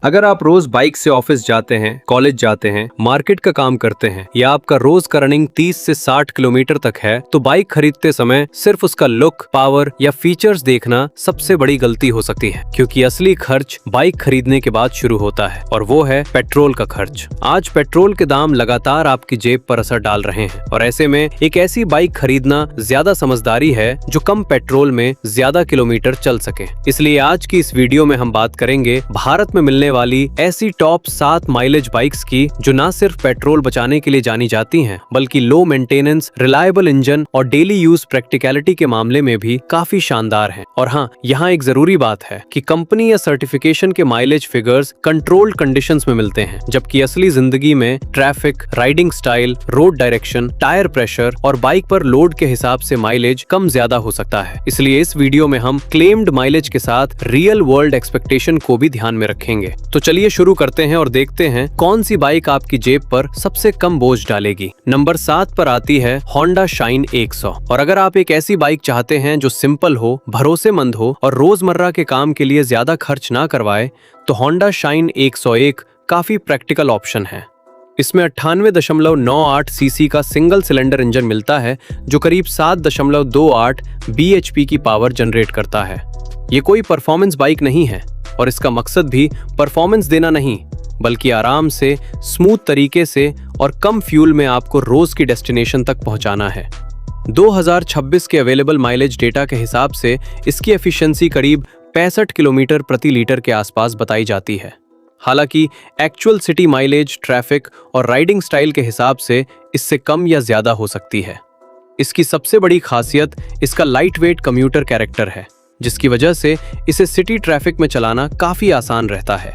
अगर आप रोज बाइक से ऑफिस जाते हैं, कॉलेज जाते हैं, मार्केट का काम करते हैं या आपका रोज का रनिंग 30 से 60 किलोमीटर तक है, तो बाइक खरीदते समय सिर्फ उसका लुक, पावर या फीचर्स देखना सबसे बड़ी गलती हो सकती है, क्योंकि असली खर्च बाइक खरीदने के बाद शुरू होता है और वो है पेट्रोल का खर्च। आज पेट्रोल के दाम लगातार आपकी जेब पर असर डाल रहे हैं और ऐसे में एक ऐसी बाइक खरीदना ज्यादा समझदारी है जो कम पेट्रोल में ज्यादा किलोमीटर चल सके। इसलिए आज की इस वीडियो में हम बात करेंगे भारत में मिलने वाली ऐसी टॉप 7 माइलेज बाइक्स की जो न सिर्फ पेट्रोल बचाने के लिए जानी जाती हैं, बल्कि लो मेंटेनेंस, रिलायबल इंजन और डेली यूज प्रैक्टिकलिटी के मामले में भी काफी शानदार हैं। और हाँ, यहाँ एक जरूरी बात है कि कंपनी या सर्टिफिकेशन के माइलेज फिगर्स कंट्रोल्ड कंडीशंस में मिलते हैं, जबकि असली जिंदगी में traffic, riding style, road direction, tyre pressure और बाइक पर लोड के हिसाब से माइलेज कम ज्यादा हो सकता है। इसलिए इस वीडियो में हम क्लेम्ड माइलेज के साथ रियल वर्ल्ड एक्सपेक्टेशन को भी ध्यान में रखेंगे। तो चलिए शुरू करते हैं और देखते हैं कौन सी बाइक आपकी जेब पर सबसे कम बोझ डालेगी। नंबर 7 पर आती है होंडा शाइन 100। और अगर आप एक ऐसी बाइक चाहते हैं जो सिंपल हो, भरोसेमंद हो और रोजमर्रा के काम के लिए ज्यादा खर्च ना करवाए, तो होंडा शाइन 101 काफी प्रैक्टिकल ऑप्शन है। इसमें 98.98 सीसी का सिंगल सिलेंडर इंजन मिलता है जो करीब 7.28 bhp की पावर जनरेट करता है। ये कोई परफॉर्मेंस बाइक नहीं है और इसका मकसद भी परफॉर्मेंस देना नहीं, बल्कि आराम से, स्मूथ तरीके से और कम फ्यूल में आपको रोज की डेस्टिनेशन तक पहुंचाना है। 2026 के अवेलेबल माइलेज डेटा के हिसाब से इसकी एफिशिएंसी करीब 65 किलोमीटर प्रति लीटर के आसपास बताई जाती है। हालांकि एक्चुअल सिटी माइलेज, ट्रैफिक और राइडिंग स्टाइल के हिसाब से इससे कम या ज्यादा हो सकती है। इसकी सबसे बड़ी खासियत इसका लाइट वेट कम्यूटर कैरेक्टर है, जिसकी वजह से इसे सिटी ट्रैफिक में चलाना काफी आसान रहता है।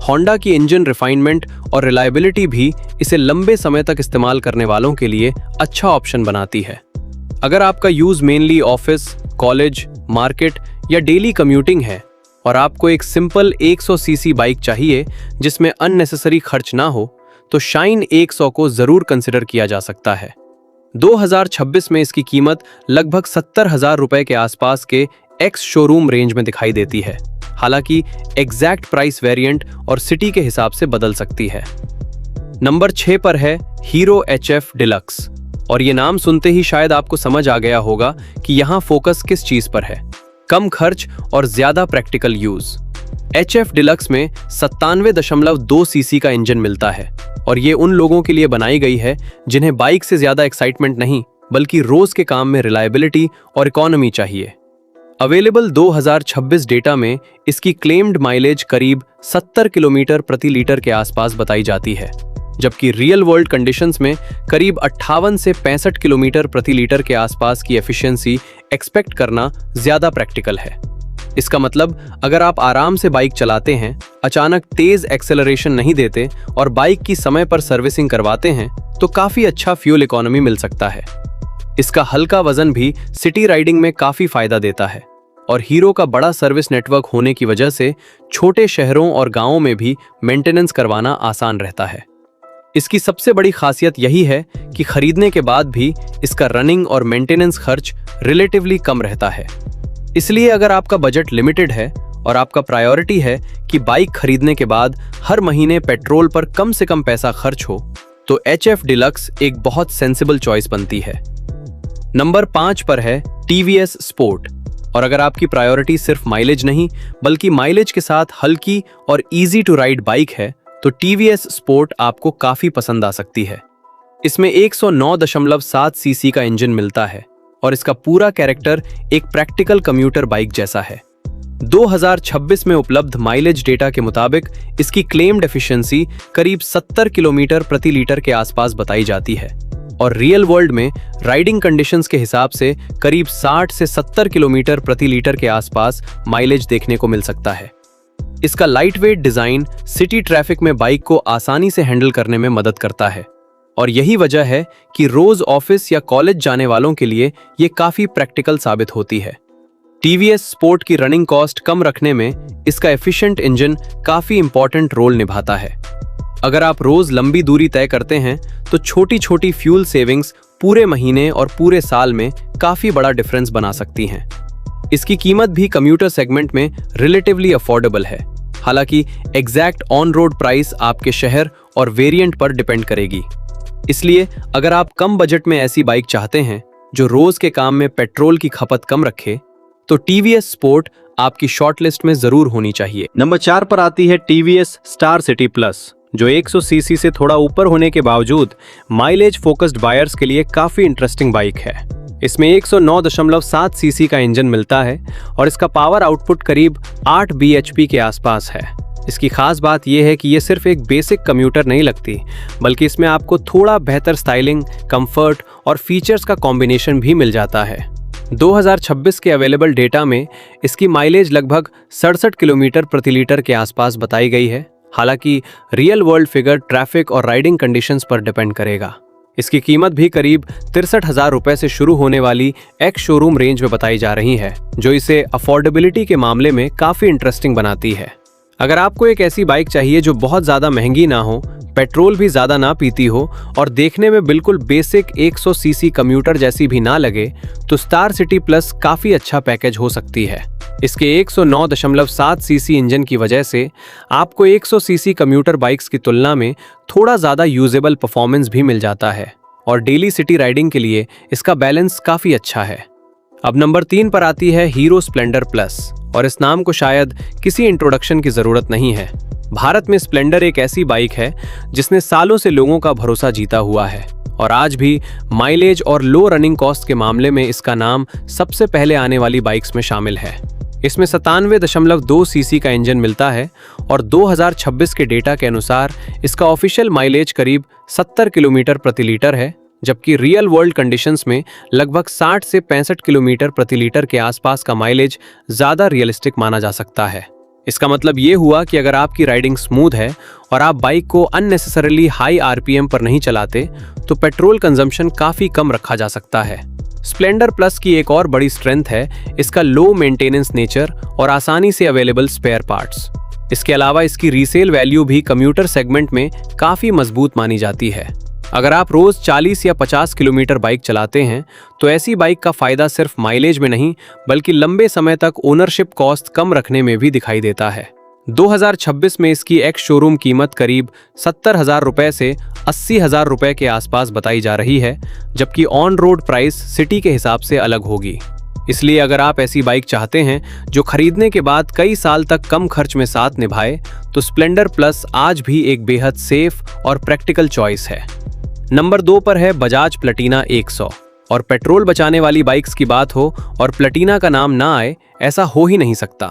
होंडा की इंजन रिफाइनमेंट और रिलायबिलिटी भी इसे लंबे समय तक इस्तेमाल करने वालों के लिए अच्छा ऑप्शन बनाती है। अगर आपका use mainly office, college, market या डेली कम्यूटिंग है और आपको एक सिंपल 100 सीसी बाइक चाहिए जिसमें अननेसेसरी खर्च ना हो, तो शाइन 100 को जरूर कंसिडर किया जा सकता है। 2026 में इसकी कीमत लगभग 70,000 रुपए के आसपास के एक्स शोरूम रेंज में दिखाई देती है। हालांकि एग्जैक्ट प्राइस वेरिएंट और सिटी के हिसाब से बदल सकती है। नंबर 6 पर है हीरो HF डिलक्स। और ये नाम सुनते ही शायद आपको समझ आ गया होगा कि यहाँ फोकस किस चीज पर है। कम खर्च और ज्यादा प्रैक्टिकल यूज। HF डिलक्स में 97.2 सीसी का इंजन मिलता है और ये उन लोगों के लिए बनाई गई है जिन्हें बाइक से ज्यादा एक्साइटमेंट नहीं, बल्कि रोज के काम में रिलायबिलिटी और इकोनॉमी चाहिए। अवेलेबल 2026 डेटा में इसकी क्लेम्ड माइलेज करीब 70 किलोमीटर प्रति लीटर के आसपास बताई जाती है, जबकि रियल वर्ल्ड कंडीशंस में करीब 58 से 65 किलोमीटर प्रति लीटर के आसपास की एफिशिएंसी एक्सपेक्ट करना ज्यादा प्रैक्टिकल है। इसका मतलब अगर आप आराम से बाइक चलाते हैं, अचानक तेज एक्सेलरेशन नहीं देते और बाइक की समय पर सर्विसिंग करवाते हैं, तो काफी अच्छा फ्यूल इकोनॉमी मिल सकता है। इसका हल्का वजन भी सिटी राइडिंग में काफी फायदा देता है और हीरो का बड़ा सर्विस नेटवर्क होने की वजह से छोटे शहरों और गांवों में भी मेंटेनेंस करवाना आसान रहता है। इसकी सबसे बड़ी खासियत यही है कि खरीदने के बाद भी इसका रनिंग और मेंटेनेंस खर्च रिलेटिवली कम रहता है। इसलिए अगर आपका बजट लिमिटेड है और आपका प्रायोरिटी है कि बाइक खरीदने के बाद हर महीने पेट्रोल पर कम से कम पैसा खर्च हो, तो HF डिलक्स एक बहुत सेंसिबल चॉइस बनती है। नंबर 5 पर है TVS स्पोर्ट। और अगर आपकी प्रायोरिटी सिर्फ माइलेज नहीं, बल्कि माइलेज के साथ हल्की और इजी टू राइड बाइक है, तो TVS स्पोर्ट आपको काफी पसंद आ सकती है। इसमें 109.7 सीसी का इंजन मिलता है और इसका पूरा कैरेक्टर एक प्रैक्टिकल कम्यूटर बाइक जैसा है। 2026 में उपलब्ध माइलेज डेटा के मुताबिक इसकी क्लेम्ड एफिशिएंसी करीब 70 किलोमीटर प्रति लीटर के आसपास बताई जाती है और रियल वर्ल्ड में राइडिंग कंडीशंस के हिसाब से करीब 60 से 70 किलोमीटर प्रति लीटर के आसपास माइलेज देखने को मिल सकता है। इसका light weight design city traffic में बाइक को आसानी से हैंडल करने में मदद करता है और यही वजह है कि रोज ऑफिस या कॉलेज जाने वालों के लिए ये काफी प्रैक्टिकल साबित होती है। TVS स्पोर्ट की रनिंग कॉस्ट कम रखने में इसका एफिशिएंट इंजन काफी इंपॉर्टेंट रोल निभाता है। अगर आप रोज लंबी दूरी तय करते हैं, तो छोटी छोटी फ्यूल सेविंग्स पूरे महीने और पूरे साल में काफी बड़ा डिफरेंस बना सकती हैं। इसकी कीमत भी कम्यूटर सेगमेंट में रिलेटिवली अफोर्डेबल है, हालांकि एग्जैक्ट ऑन रोड प्राइस आपके शहर और वेरिएंट पर डिपेंड करेगी। इसलिए अगर आप कम बजट में ऐसी बाइक चाहते हैं जो रोज के काम में पेट्रोल की खपत कम रखे, तो टीवीएस स्पोर्ट आपकी शॉर्टलिस्ट में जरूर होनी चाहिए। नंबर 4 पर आती है टीवीएस स्टार सिटी प्लस, जो 100 सीसी से थोड़ा ऊपर होने के बावजूद माइलेज फोकस्ड बायर्स के लिए काफी इंटरेस्टिंग बाइक है। इसमें 109.7 सीसी का इंजन मिलता है और इसका पावर आउटपुट करीब 8 bhp के आसपास है। इसकी खास बात यह है कि ये सिर्फ एक बेसिक कम्यूटर नहीं लगती, बल्कि इसमें आपको थोड़ा बेहतर स्टाइलिंग, कंफर्ट और फीचर्स का कॉम्बिनेशन भी मिल जाता है। 2026 के अवेलेबल डेटा में इसकी माइलेज लगभग 67 किलोमीटर प्रति लीटर के आसपास बताई गई है। हालांकि रियल वर्ल्ड फिगर ट्रैफिक और राइडिंग कंडीशंस पर डिपेंड करेगा। इसकी कीमत भी करीब 63,000 रुपए से शुरू होने वाली एक्स शोरूम रेंज में बताई जा रही है, जो इसे अफोर्डेबिलिटी के मामले में काफी इंटरेस्टिंग बनाती है। अगर आपको एक ऐसी बाइक चाहिए जो बहुत ज्यादा महंगी ना हो, पेट्रोल भी ज्यादा ना पीती हो और देखने में बिल्कुल बेसिक 100 सीसी कम्यूटर जैसी भी ना लगे, तो स्टार सिटी प्लस काफी अच्छा पैकेज हो सकती है। इसके 109.7 सीसी इंजन की वजह से आपको 100 सीसी कम्यूटर बाइक्स की तुलना में थोड़ा ज्यादा यूजेबल परफॉर्मेंस भी मिल जाता है और डेली सिटी राइडिंग के लिए इसका बैलेंस काफी अच्छा है। अब नंबर 3 पर आती है हीरो स्प्लेंडर प्लस, और इस नाम को शायद किसी इंट्रोडक्शन की जरूरत नहीं है। भारत में स्प्लेंडर एक ऐसी बाइक है जिसने सालों से लोगों का भरोसा जीता हुआ है और आज भी माइलेज और लो रनिंग कॉस्ट के मामले में इसका नाम सबसे पहले आने वाली बाइक्स में शामिल है। इसमें 97.2 सीसी का इंजन मिलता है और 2026 के डेटा के अनुसार इसका ऑफिशियल माइलेज करीब 70 किलोमीटर प्रति लीटर है, जबकि रियल वर्ल्ड कंडीशंस में लगभग 60 से 65 किलोमीटर प्रति लीटर के आसपास का माइलेज ज्यादा रियलिस्टिक माना जा सकता है। इसका मतलब ये हुआ कि अगर आपकी राइडिंग स्मूथ है और आप बाइक को अननेसेसरली हाई आरपीएम पर नहीं चलाते, तो पेट्रोल कंजम्पशन काफी कम रखा जा सकता है। स्प्लेंडर प्लस की एक और बड़ी स्ट्रेंथ है इसका लो मेंटेनेंस नेचर और आसानी से अवेलेबल स्पेयर पार्ट्स। इसके अलावा इसकी रीसेल वैल्यू भी कम्यूटर सेगमेंट में काफी मजबूत मानी जाती है। अगर आप रोज 40 या 50 किलोमीटर बाइक चलाते हैं, तो ऐसी बाइक का फायदा सिर्फ माइलेज में नहीं, बल्कि लंबे समय तक ओनरशिप कॉस्ट कम रखने में भी दिखाई देता है। 2026 में इसकी एक्स शोरूम कीमत करीब 70,000 रुपए से 80,000 रुपए के आसपास बताई जा रही है, जबकि ऑन रोड प्राइस सिटी के हिसाब से अलग होगी। इसलिए अगर आप ऐसी बाइक चाहते हैं जो खरीदने के बाद कई साल तक कम खर्च में साथ निभाए, तो स्प्लेंडर प्लस आज भी एक बेहद सेफ और प्रैक्टिकल चॉइस है। नंबर 2 पर है बजाज प्लैटिना 100, और पेट्रोल बचाने वाली बाइक्स की बात हो और प्लैटिना का नाम ना आए, ऐसा हो ही नहीं सकता।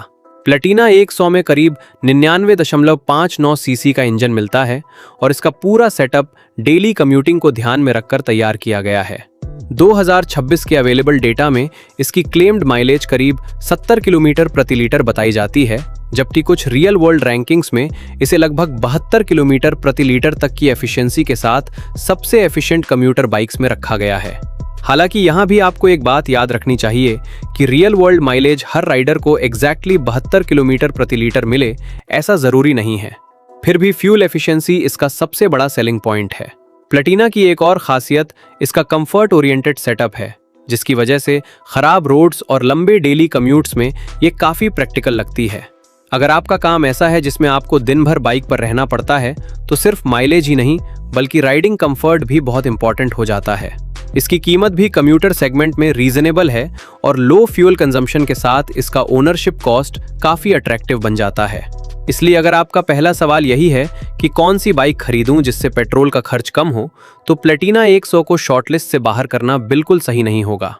प्लैटिना 100 में करीब 99.59 सीसी का इंजन मिलता है और इसका पूरा सेटअप डेली कम्यूटिंग को ध्यान में रखकर तैयार किया गया है। 2026 के अवेलेबल डेटा में इसकी क्लेम्ड माइलेज करीब 70 किलोमीटर प्रति लीटर बताई जाती है, जबकि कुछ रियल वर्ल्ड रैंकिंग्स में इसे लगभग 72 किलोमीटर प्रति लीटर तक की एफिशिएंसी के साथ सबसे एफिशिएंट कम्यूटर बाइक्स में रखा गया है। हालांकि यहाँ भी आपको एक बात याद रखनी चाहिए कि रियल वर्ल्ड माइलेज हर राइडर को एग्जैक्टली 72 किलोमीटर प्रति लीटर मिले, ऐसा जरूरी नहीं है। फिर भी फ्यूल एफिशिएंसी इसका सबसे बड़ा सेलिंग पॉइंट है। प्लैटिना की एक और खासियत इसका कंफर्ट ओरिएंटेड सेटअप है, जिसकी वजह से खराब रोड्स और लंबे डेली कम्यूट्स में ये काफी प्रैक्टिकल लगती है। अगर आपका काम ऐसा है जिसमें आपको दिन भर बाइक पर रहना पड़ता है, तो सिर्फ माइलेज ही नहीं बल्कि राइडिंग कंफर्ट भी बहुत इंपॉर्टेंट हो जाता है। इसकी कीमत भी कम्यूटर सेगमेंट में रीजनेबल है और लो फ्यूल कंजम्पशन के साथ इसका ओनरशिप कॉस्ट काफी अट्रैक्टिव बन जाता है। इसलिए अगर आपका पहला सवाल यही है कि कौन सी बाइक खरीदूं जिससे पेट्रोल का खर्च कम हो, तो प्लैटिना 100 को शॉर्टलिस्ट से बाहर करना बिल्कुल सही नहीं होगा।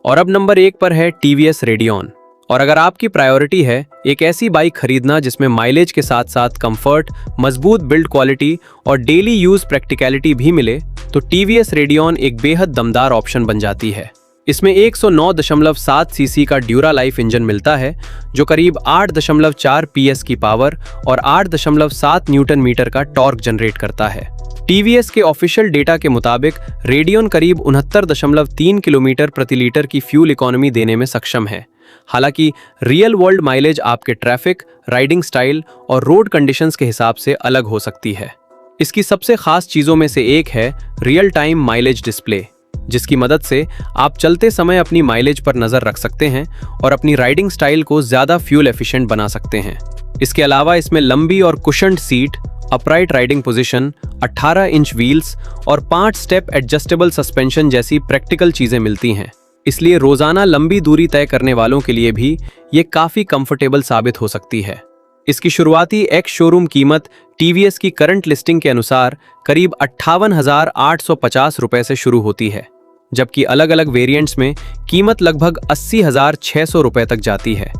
और अब नंबर 1 पर है टीवीएस रेडियन। और अगर आपकी प्रायोरिटी है एक ऐसी बाइक खरीदना जिसमें माइलेज के साथ साथ कंफर्ट, मजबूत बिल्ड क्वालिटी और डेली यूज प्रैक्टिकलिटी भी मिले, तो टीवीएस रेडियन एक बेहद दमदार ऑप्शन बन जाती है। इसमें 109.7 सीसी का ड्यूरा लाइफ इंजन मिलता है, जो करीब 8.4 पीएस की पावर और 8.7 न्यूटन मीटर का टॉर्क जनरेट करता है। टीवीएस के ऑफिशियल डेटा के मुताबिक रेडियन करीब 69.3 किलोमीटर प्रति लीटर की फ्यूल इकोनॉमी देने में सक्षम है। हालांकि रियल वर्ल्ड माइलेज आपके ट्रैफिक, राइडिंग स्टाइल और रोड कंडीशंस के हिसाब से अलग हो सकती है। इसकी सबसे खास चीजों में से एक है रियल टाइम माइलेज डिस्प्ले, जिसकी मदद से आप चलते समय अपनी माइलेज पर नजर रख सकते हैं और अपनी राइडिंग स्टाइल को ज्यादा फ्यूल एफिशिएंट बना सकते हैं। इसके अलावा इसमें लंबी और cushioned seat, upright riding position, 18 inch wheels और 5 स्टेप एडजस्टेबल सस्पेंशन जैसी प्रैक्टिकल चीजें मिलती हैं। इसलिए रोजाना लंबी दूरी तय करने वालों के लिए भी ये काफी कंफर्टेबल साबित हो सकती है। इसकी शुरुआती एक्स शोरूम कीमत टीवीएस की करंट लिस्टिंग के अनुसार करीब 58,850 रुपए से शुरू होती है, जबकि अलग अलग वेरिएंट्स में कीमत लगभग 80,600 रुपए तक जाती है।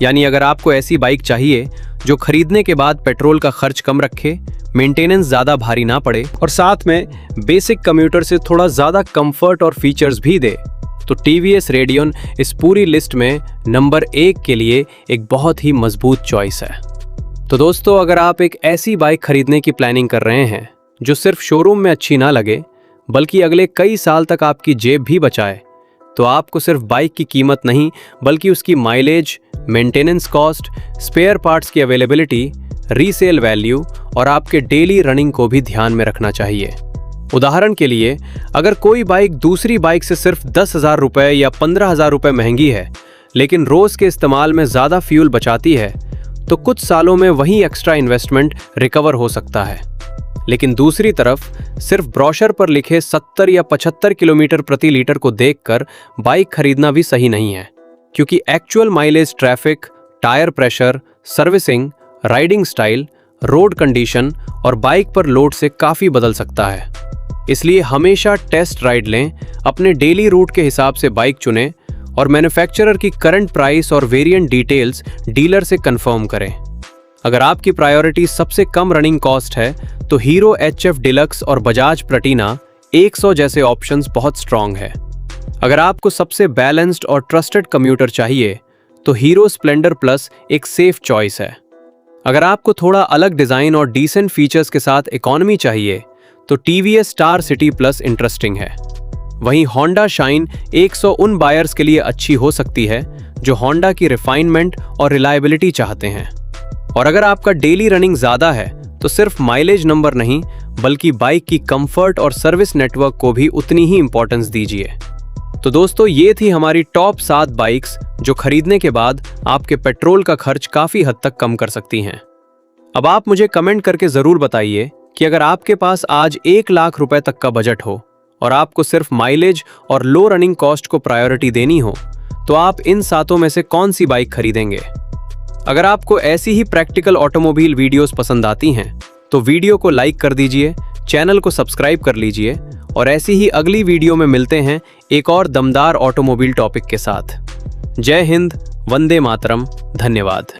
यानी अगर आपको ऐसी बाइक चाहिए जो खरीदने के बाद पेट्रोल का खर्च कम रखे, मेंटेनेंस ज्यादा भारी ना पड़े और साथ में बेसिक कम्यूटर से थोड़ा ज्यादा कंफर्ट और फीचर्स भी दे, तो टीवीएस रेडियन इस पूरी लिस्ट में नंबर 1 के लिए एक बहुत ही मजबूत चॉइस है। तो दोस्तों, अगर आप एक ऐसी बाइक खरीदने की प्लानिंग कर रहे हैं जो सिर्फ शोरूम में अच्छी ना लगे बल्कि अगले कई साल तक आपकी जेब भी बचाए, तो आपको सिर्फ बाइक की कीमत नहीं बल्कि उसकी mileage, maintenance cost, spare parts की अवेलेबिलिटी, रीसेल वैल्यू और आपके डेली रनिंग को भी ध्यान में रखना चाहिए। उदाहरण के लिए, अगर कोई बाइक दूसरी बाइक से सिर्फ 10,000 रुपए या 15,000 रुपए महंगी है लेकिन रोज के इस्तेमाल में ज़्यादा फ्यूल बचाती है, तो कुछ सालों में वही एक्स्ट्रा इन्वेस्टमेंट रिकवर हो सकता है। लेकिन दूसरी तरफ सिर्फ ब्रोशर पर लिखे 70 या 75 किलोमीटर प्रति लीटर को देखकर बाइक खरीदना भी सही नहीं है, क्योंकि actual mileage traffic, tyre pressure, servicing, riding style, road condition और बाइक पर लोड से काफ़ी बदल सकता है। इसलिए हमेशा टेस्ट राइड लें, अपने डेली रूट के हिसाब से बाइक चुनें और मैन्युफैक्चरर की करंट प्राइस और वेरिएंट डिटेल्स डीलर से कंफर्म करें। अगर आपकी प्रायोरिटी सबसे कम रनिंग कॉस्ट है तो हीरो HF डिलक्स और बजाज प्लैटिना 100 जैसे ऑप्शंस बहुत स्ट्रॉन्ग है। अगर आपको सबसे बैलेंस्ड और ट्रस्टेड कम्यूटर चाहिए तो हीरो स्प्लेंडर प्लस एक सेफ चॉइस है। अगर आपको थोड़ा अलग डिज़ाइन और डिसेंट फीचर्स के साथ इकोनॉमी चाहिए तो TVS star city plus interesting है। वहीं होंडा शाइन 100 उन बायर्स के लिए अच्छी हो सकती है जो होंडा की रिफाइनमेंट और रिलायबिलिटी चाहते हैं। और अगर आपका डेली रनिंग ज़्यादा है तो सिर्फ माइलेज नंबर नहीं बल्कि बाइक की कंफर्ट और सर्विस नेटवर्क को भी उतनी ही इंपॉर्टेंस दीजिए। तो दोस्तों, ये थी हमारी टॉप 7 बाइक्स जो खरीदने के बाद आपके पेट्रोल का खर्च काफ़ी हद तक कम कर सकती हैं। अब आप मुझे कमेंट करके ज़रूर बताइए कि अगर आपके पास आज 1 लाख रुपए तक का बजट हो और आपको सिर्फ माइलेज और लो रनिंग कॉस्ट को प्रायोरिटी देनी हो, तो आप इन 7 में से कौन सी बाइक खरीदेंगे? अगर आपको ऐसी ही प्रैक्टिकल ऑटोमोबाइल वीडियोस पसंद आती हैं तो वीडियो को लाइक कर दीजिए, चैनल को सब्सक्राइब कर लीजिए और ऐसी ही अगली वीडियो में मिलते हैं एक और दमदार ऑटोमोबाइल टॉपिक के साथ। जय हिंद, वंदे मातरम, धन्यवाद।